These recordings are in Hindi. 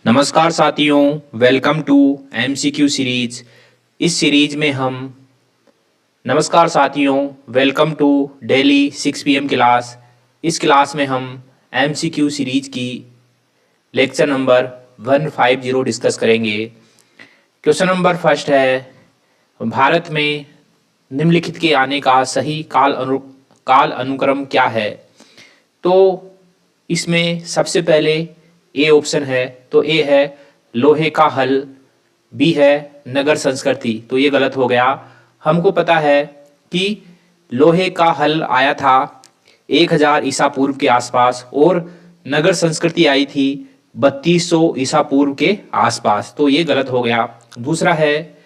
नमस्कार साथियों, वेलकम टू एमसीक्यू सीरीज। इस सीरीज में हम नमस्कार साथियों, welcome to daily 6 PM class. इस क्लास में हम एमसीक्यू सीरीज की लेक्चर नंबर 150 डिस्कस करेंगे। क्वेश्चन नंबर फर्स्ट है, भारत में निम्नलिखित के आने का सही काल अनुक्रम क्या है। तो इसमें सबसे पहले ए ऑप्शन है, तो ए है लोहे का हल, बी है नगर संस्कृति। तो ये गलत हो गया। हमको पता है कि लोहे का हल आया था 1000 ईसा पूर्व के आसपास और नगर संस्कृति आई थी 3200 ईसा पूर्व के आसपास। तो ये गलत हो गया। दूसरा है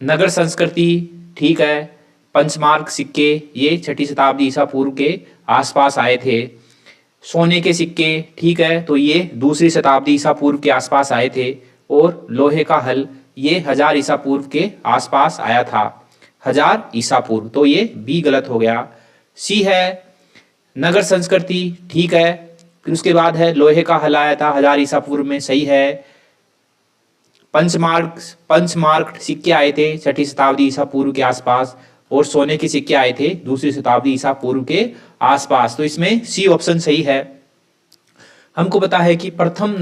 नगर संस्कृति, ठीक है। पंचमार्क सिक्के ये 6ठी शताब्दी ईसा पूर्व के आसपास आए थे। सोने के सिक्के, ठीक है, तो ये 2री शताब्दी ईसा पूर्व के आसपास आए थे। और लोहे का हल ये 1000 ईसा पूर्व के आसपास आया था, 1000 ईसा पूर्व। तो ये बी गलत हो गया। सी है नगर संस्कृति, ठीक है। फिर उसके बाद है लोहे का हल आया था 1000 ईसा पूर्व में, सही है। पंचमार्क सिक्के आए थे 6ठी शताब्दी ईसा पूर्व के आसपास और सोने के सिक्के आए थे 2री शताब्दी ईसा पूर्व के आसपास। तो इसमें सी ऑप्शन सही है। हमको पता है कि प्रथम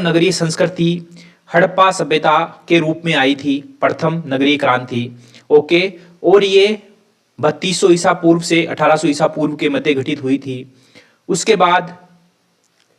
नगरीय संस्कृति हड़प्पा सभ्यता के रूप में आई थी, प्रथम नगरीय क्रांति, ओके। और ये 3200 ईसा पूर्व से 1800 ईसा पूर्व के मध्य घटित हुई थी। उसके बाद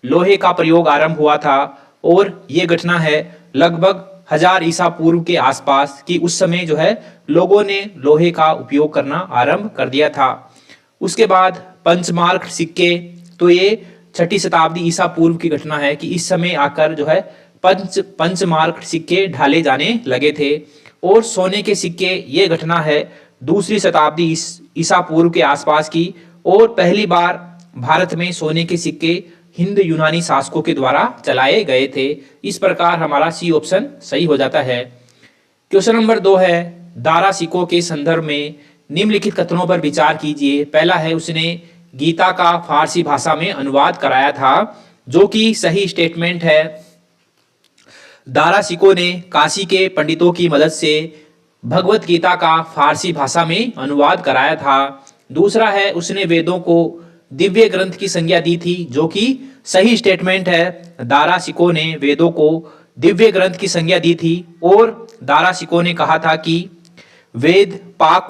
लोहे का प्रयोग आरंभ हुआ था और ये घटना है लगभग 1000 ईसा पूर्व के आसपास की। उस समय जो है लोगों ने लोहे का उपयोग करना आरंभ कर दिया था। उसके बाद पंचमार्क सिक्के, तो ये 6ठी शताब्दी ईसा पूर्व की घटना है कि इस समय आकर जो है पंचमार्क सिक्के ढाले जाने लगे थे। और सोने के सिक्के ये घटना है 2री शताब्दी ईसा पूर्व के आसपास की। और पहली बार भारत में सोने के सिक्के हिंद यूनानी शासकों के द्वारा चलाए गए थे। इस प्रकार हमारा सी ऑप्शन सही हो जाता है। क्वेश्चन नंबर 2 है, दारा सिकों के संदर्भ में निम्नलिखित कथनों पर विचार कीजिए। पहला है उसने गीता का फारसी भाषा में अनुवाद कराया था, जो कि सही स्टेटमेंट है। दारा सिकों ने काशी के पंडितों की मदद से भगवत गीता का फारसी भाषा में अनुवाद कराया था। दूसरा है उसने वेदों को दिव्य ग्रंथ की संज्ञा दी थी, जो कि सही स्टेटमेंट है। दारा सिकों ने वेदों को दिव्य ग्रंथ की संज्ञा दी थी और दारा सिकों ने कहा था कि वेद पाक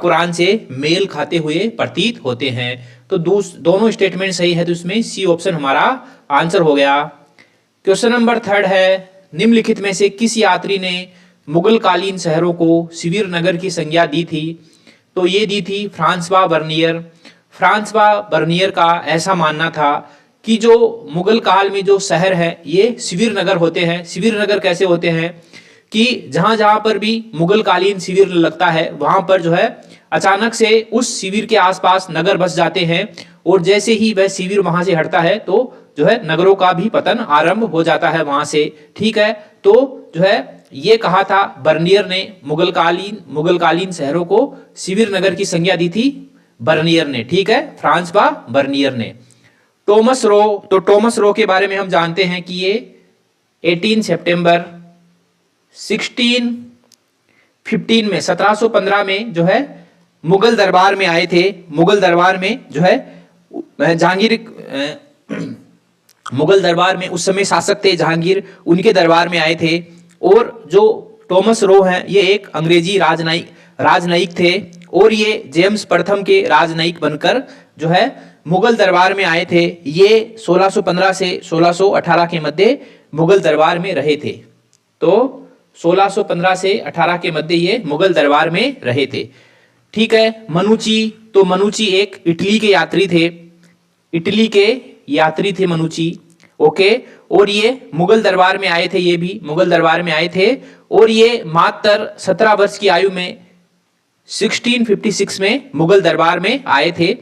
कुरान से मेल खाते हुए प्रतीत होते हैं। तो दोनों स्टेटमेंट सही है, तो इसमें सी ऑप्शन हमारा आंसर हो गया। क्वेश्चन नंबर 3 है, निम्नलिखित में से किस यात्री ने मुगल कालीन शहरों को शिविर नगर की संज्ञा दी थी। तो ये दी थी फ्रांसवा बर्नियर का ऐसा मानना था कि जो मुगल काल में जो शहर है ये शिविर नगर होते हैं। शिविर नगर कैसे होते हैं कि जहां जहां पर भी मुगल कालीन शिविर लगता है वहां पर जो है अचानक से उस शिविर के आसपास नगर बस जाते हैं और जैसे ही वह शिविर वहां से हटता है तो जो है नगरों का भी पतन आरंभ हो जाता है वहां से, ठीक है। तो जो है ये कहा था बर्नियर ने, मुगल कालीन शहरों को शिविर नगर की संज्ञा दी थी बर्नियर ने, ठीक है, फ्रांसवा बर्नियर ने। टॉमस रो के बारे में हम जानते हैं कि ये 18 सितंबर 1715 में जो है मुगल दरबार में आए थे। मुगल दरबार में जो है मुगल दरबार में उस समय शासक थे जहांगीर, उनके दरबार में आए थे। और जो टॉमस रो हैं ये एक अंग्रेजी राजनयिक थे और ये जेम्स प्रथम के राजनयिक बनकर जो है मुगल दरबार में आए थे। ये 1615 से 1618 के मध्य मुगल दरबार में रहे थे। तो 1615 से 18 के मध्य ये मुगल दरबार में रहे थे, ठीक है। मनुची एक इटली के यात्री थे मनुची, ओके। और ये मुगल दरबार में आए थे, ये भी मुगल दरबार में आए थे। और ये मात्र 17 वर्ष की आयु में 1656 में मुगल दरबार में आए थे।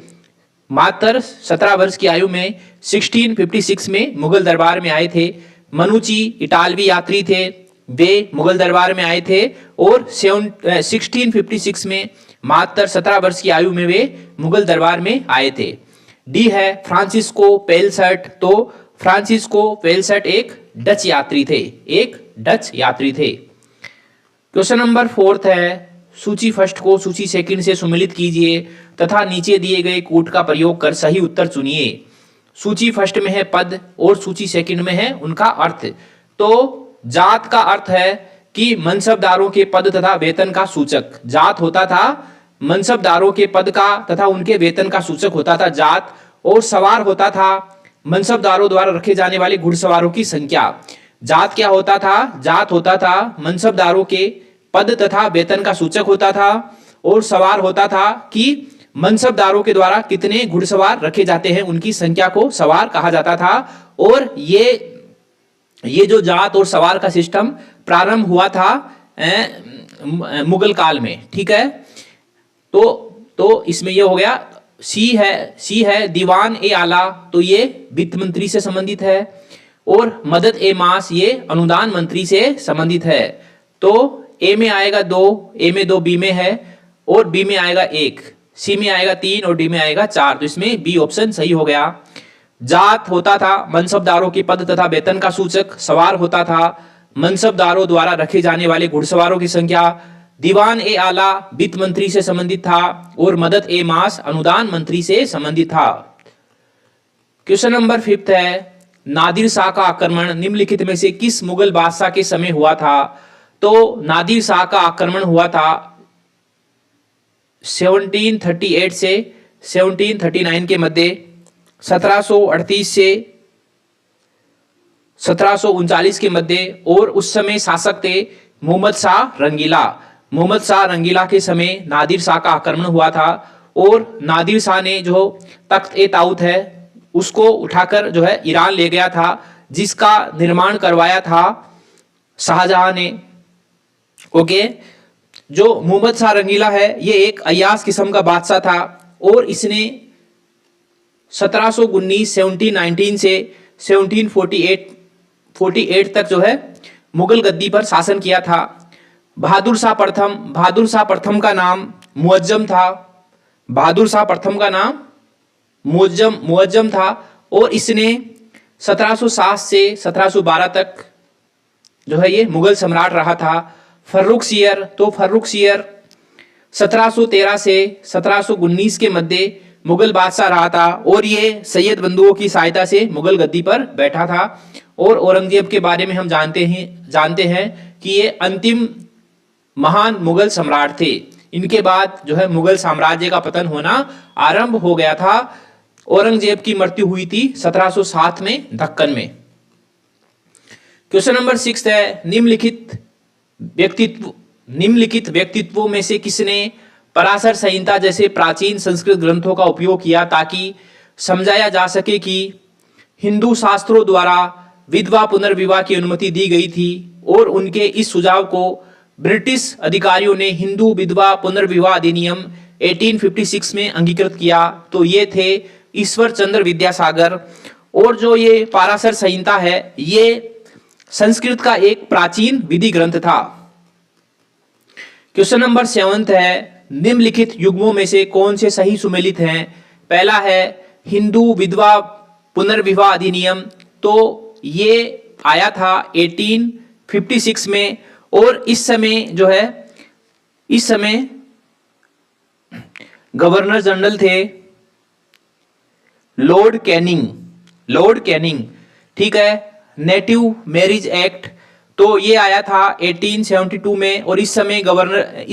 मात्र 17 वर्ष की आयु में 1656 में मुगल दरबार में आए थे। मनुची इटालवी यात्री थे, वे मुगल दरबार में आए थे और 1656 में मात्र 17 वर्ष की आयु में वे मुगल दरबार में आए थे। डी है फ्रांसिस्को पेलसट। तो फ्रांसिस्को वेलसेट एक डच यात्री थे, एक डच यात्री थे। क्वेश्चन नंबर 4 है, सूची फर्स्ट को सूची सेकंड से सुमेलित कीजिए तथा नीचे दिए गए कूट का प्रयोग कर सही उत्तर चुनिए। सूची फर्स्ट में है पद और सूची सेकंड में है उनका अर्थ। तो जात का अर्थ है कि मनसबदारों के पद तथा वेतन का सूचक। जात होता था मनसबदारों के पद का तथा उनके वेतन का सूचक होता था जात, और सवार होता था मनसबदारों द्वारा रखे जाने वाले घुड़सवारों की संख्या। जात क्या होता था? जात होता था मनसबदारों के पद तथा वेतन का सूचक होता था, और सवार होता था कि मनसबदारों के द्वारा कितने घुड़सवार रखे जाते हैं उनकी संख्या को सवार कहा जाता था। और ये जो जात और सवार का सिस्टम प्रारंभ हुआ था मुगल काल में। ठीक है, तो इसमें ये हो गया। सी है दीवान ए आला, तो ये वित्त मंत्री से संबंधित है, और मदद ए मास ये अनुदान मंत्री से संबंधित है। तो ए में आएगा 2, ए में 2, बी में है, और बी में आएगा 1, सी में आएगा 3 और डी में आएगा 4। तो इसमें बी ऑप्शन सही हो गया। जात होता था मनसबदारों के पद तथा वेतन का सूचक, सवार होता था मनसबदारों द्वारा रखे जाने वाले घुड़सवारों की संख्या, दीवान ए आला वित्त मंत्री से संबंधित था, और मदद ए मास अनुदान मंत्री से संबंधित था। क्वेश्चन नंबर 5 है, नादिर शाह का आक्रमण निम्नलिखित में से किस मुगल बादशाह के समय हुआ था? तो नादिर शाह का आक्रमण हुआ था 1738 से 1739 के मध्य, 1738 से 1739 के मध्य, और उस समय शासक थे मोहम्मद शाह रंगीला। मोहम्मद शाह रंगीला के समय नादिर शाह का आक्रमण हुआ था, और नादिर शाह ने जो तख्त ए ताऊत है उसको उठाकर जो है ईरान ले गया था, जिसका निर्माण करवाया था शाहजहां ने। ओके, जो मोहम्मद शाह रंगीला है ये एक अय्याश किस्म का बादशाह था, और इसने 1719 से 1748 तक जो है मुगल गद्दी पर शासन किया था। बहादुर शाह प्रथम का नाम मुअज्जम था। बहादुर शाह प्रथम का नाम मुअज्जम था, और इसने 1707 से 1712 तक जो है ये मुगल सम्राट रहा था। फर्रुख सियर 1713 से 1719 के मध्य मुगल बादशाह रहा था, और ये सैयद बंधुओं की सहायता से मुगल गद्दी पर बैठा था। और औरंगजेब के बारे में हम जानते हैं कि ये अंतिम महान मुगल सम्राट थे। इनके बाद जो है मुगल साम्राज्य का पतन होना आरंभ हो गया था। औरंगजेब की मृत्यु हुई थी 1707 में दक्कन में। क्वेश्चन नंबर 6 है, निम्नलिखित व्यक्तित्वों में से किसने पराशर संहिता जैसे प्राचीन संस्कृत ग्रंथों का उपयोग किया ताकि समझाया जा सके कि हिंदू शास्त्रों द्वारा विधवा पुनर्विवाह की अनुमति दी गई थी, और उनके इस सुझाव को ब्रिटिश अधिकारियों ने हिंदू विधवा पुनर्विवाह अधिनियम 1856 में अंगीकृत किया। तो ये थे ईश्वर चंद्र विद्यासागर। और जो ये पराशर संहिता है ये संस्कृत का एक प्राचीन विधि ग्रंथ था। क्वेश्चन नंबर 7 है, निम्नलिखित युग्मों में से कौन से सही सुमेलित हैं? पहला है हिंदू विधवा पुनर्विवाह अधिनियम, तो ये आया था 1856 में, और इस समय गवर्नर जनरल थे लॉर्ड कैनिंग। ठीक है, नेटिव मैरिज एक्ट, तो ये आया था 1872 में, और इस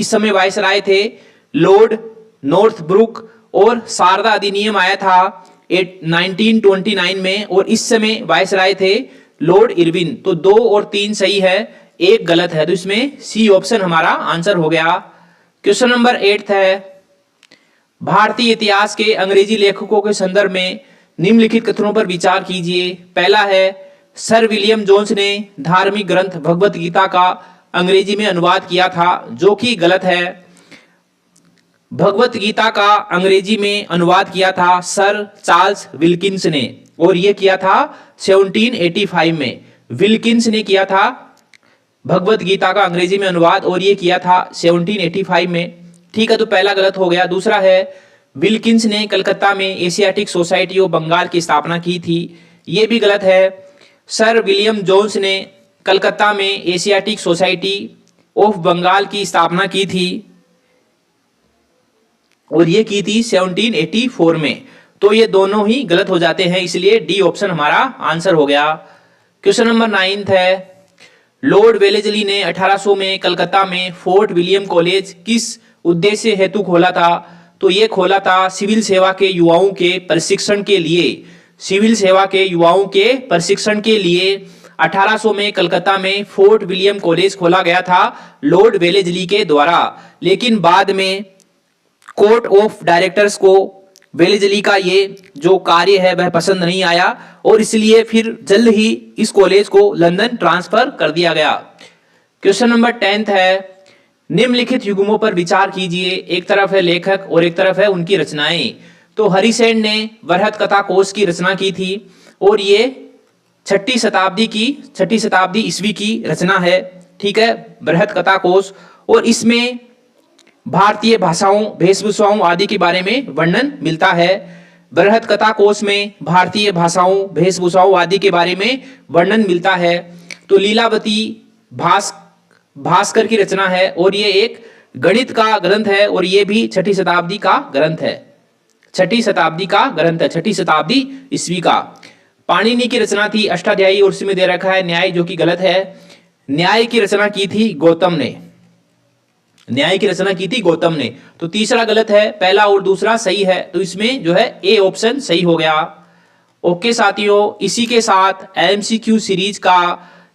समय वायसराय थे लॉर्ड नॉर्थब्रुक, और शारदा अधिनियम आया था 1929 में, और इस समय वायसराय थे लॉर्ड इरविन। तो 2 और 3 सही है, 1 गलत है, तो इसमें सी ऑप्शन हमारा आंसर हो गया। क्वेश्चन नंबर 8 है, भारतीय इतिहास के अंग्रेजी लेखकों के संदर्भ में निम्नलिखित कथनों पर विचार कीजिए। पहला है सर विलियम जोन्स ने धार्मिक ग्रंथ भगवत गीता का अंग्रेजी में अनुवाद किया था, जो कि गलत है। भगवत गीता का अंग्रेजी में अनुवाद किया था सर चार्ल्स विल्किंस ने, और यह किया था 1785 में। विल्किंस ने किया था भगवत गीता का अंग्रेजी में अनुवाद, और यह किया था 1785 में। ठीक है, तो पहला गलत हो गया। दूसरा है विल्किंस ने कलकत्ता में एशियाटिक सोसाइटी ऑफ बंगाल की स्थापना की थी, ये भी गलत है। सर विलियम जोन्स ने कलकत्ता में एशियाटिक सोसाइटी ऑफ बंगाल की स्थापना की थी और ये की थी 1784 में। तो ये दोनों ही गलत हो जाते हैं, इसलिए डी ऑप्शन हमारा आंसर हो गया। क्वेश्चन नंबर 9 है, लॉर्ड वेलेस्ली ने 1800 में कलकत्ता में फोर्ट विलियम कॉलेज किस उद्देश्य हेतु खोला था? तो ये खोला था सिविल सेवा के युवाओं के प्रशिक्षण के लिए। सिविल सेवा के युवाओं के प्रशिक्षण के लिए 1800 में कलकत्ता में फोर्ट विलियम कॉलेज खोला गया था लॉर्ड वेलेस्ली के द्वारा। लेकिन बाद में कोर्ट ऑफ डायरेक्टर्स को वेलेस्ली का ये जो कार्य है वह पसंद नहीं आया और इसलिए फिर जल्द ही इस कॉलेज को लंदन ट्रांसफर कर दिया गया। क्वेश्चन नंबर 10 है, निम्नलिखित युग्मों पर विचार कीजिए। एक तरफ है लेखक और एक तरफ है उनकी रचनाएं। तो हरिसेन ने बृहत कथा कोश की रचना की थी और ये 6ठी शताब्दी ईस्वी की रचना है। ठीक है, बृहत कथा कोश, और इसमें भारतीय भाषाओं, वेशभूषाओं आदि के बारे में वर्णन मिलता है। बृहत कथा कोश में भारतीय भाषाओं, वेशभूषाओं आदि के बारे में वर्णन मिलता है। तो लीलावती भास्कर की रचना है और ये एक गणित का ग्रंथ है और ये भी 6ठी शताब्दी का ग्रंथ है। 6ठी शताब्दी का ग्रंथ है, 6ठी शताब्दी ईस्वी का। पाणिनि की रचना थी अष्टाध्यायी और उसमें दे रखा है न्याय, जो कि गलत है। न्याय की रचना की थी गौतम ने, न्याय की रचना की थी गौतम ने। तो तीसरा गलत है, पहला और दूसरा सही है। तो इसमें जो है ए ऑप्शन सही हो गया। ओके साथियों, इसी के साथ एमसीक्यू सीरीज का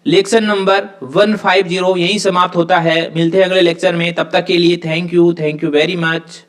लेक्चर नंबर 150 यहीं समाप्त होता है। मिलते हैं अगले लेक्चर में, तब तक के लिए थैंक यू वेरी मच।